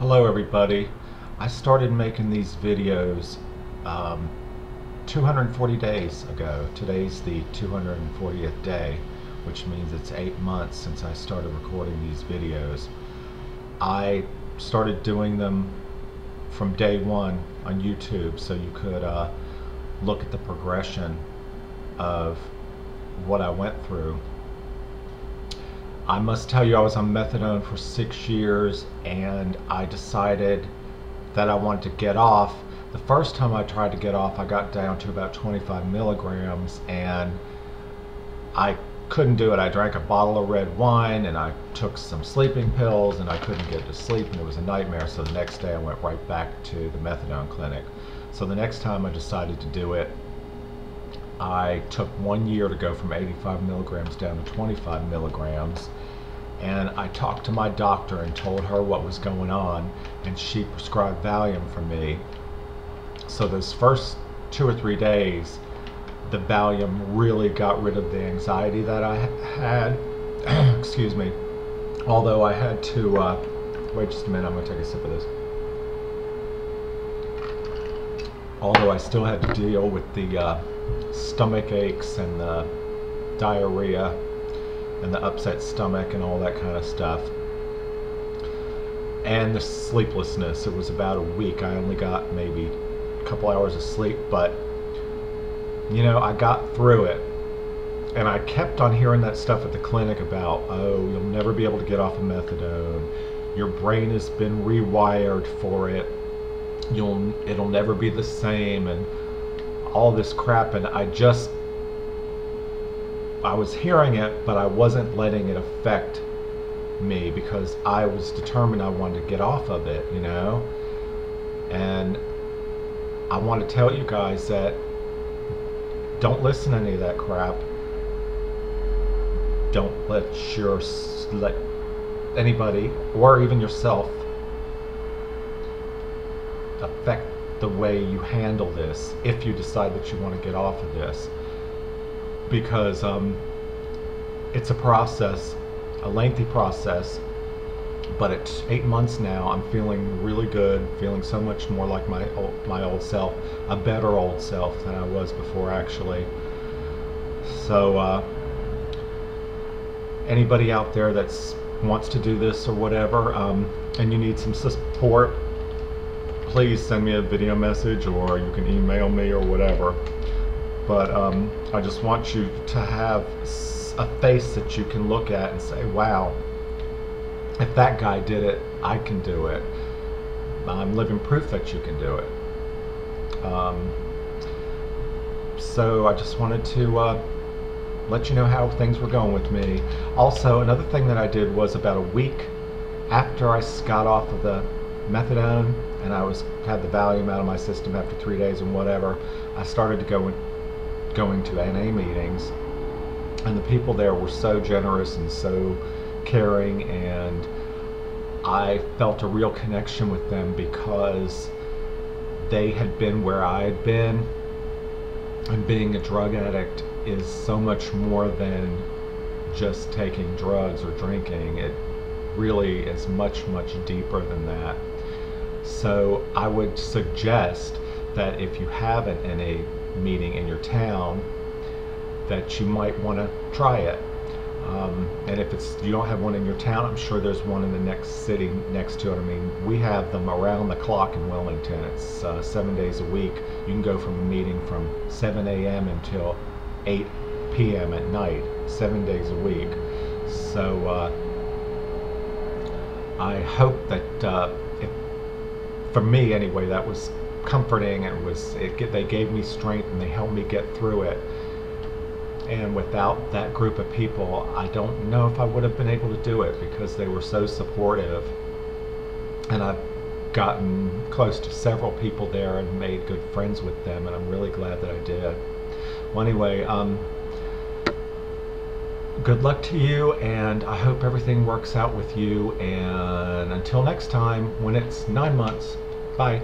Hello everybody. I started making these videos 240 days ago. Today's the 240th day, which means it's 8 months since I started recording these videos. I started doing them from day one on YouTube, so you could look at the progression of what I went through. I must tell you, I was on methadone for 6 years and I decided that I wanted to get off. The first time I tried to get off, I got down to about 25 milligrams and I couldn't do it. I drank a bottle of red wine and I took some sleeping pills and I couldn't get to sleep and it was a nightmare. So the next day I went right back to the methadone clinic. So the next time I decided to do it, I took 1 year to go from 85 milligrams down to 25 milligrams, and I talked to my doctor and told her what was going on, and she prescribed Valium for me. So those first 2 or 3 days, the Valium really got rid of the anxiety that I had. Excuse me. Although I had to, wait just a minute, I'm going to take a sip of this. Although I still had to deal with the stomach aches and the diarrhea and the upset stomach and all that kind of stuff, and the sleeplessness. It was about a week. I only got maybe a couple hours of sleep, but you know, I got through it. And I kept on hearing that stuff at the clinic about, oh, you'll never be able to get off of methadone, your brain has been rewired for it, it'll never be the same, and all this crap. And I was hearing it, but I wasn't letting it affect me because I was determined I wanted to get off of it, you know. And I want to tell you guys that don't listen to any of that crap. Don't let anybody or even yourself affect the way you handle this if you decide that you want to get off of this, because it's a process, a lengthy process, but it's 8 months now. I'm feeling really good, feeling so much more like my old self, a better old self than I was before, actually. So anybody out there that wants to do this or whatever, and you need some support, please send me a video message or you can email me or whatever. But I just want you to have a face that you can look at and say, wow, if that guy did it, I can do it. I'm living proof that you can do it. So I just wanted to let you know how things were going with me. Also, another thing that I did was about a week after I got off of the methadone and I had the Valium out of my system after 3 days and whatever, I started to going to NA meetings, and the people there were so generous and so caring, and I felt a real connection with them because they had been where I had been, and being a drug addict is so much more than just taking drugs or drinking. It really is much, much deeper than that. So I would suggest that if you have an NA meeting in your town, that you might want to try it. And if you don't have one in your town, I'm sure there's one in the next city next to it. I mean, we have them around the clock in Wilmington. It's 7 days a week. You can go from a meeting from 7 a.m. until 8 p.m. at night, 7 days a week. So I hope that for me anyway, that was comforting. They gave me strength and they helped me get through it. And without that group of people, I don't know if I would have been able to do it, because they were so supportive. And I've gotten close to several people there and made good friends with them, and I'm really glad that I did. Well, anyway, good luck to you, and I hope everything works out with you. And until next time, when it's 9 months, bye.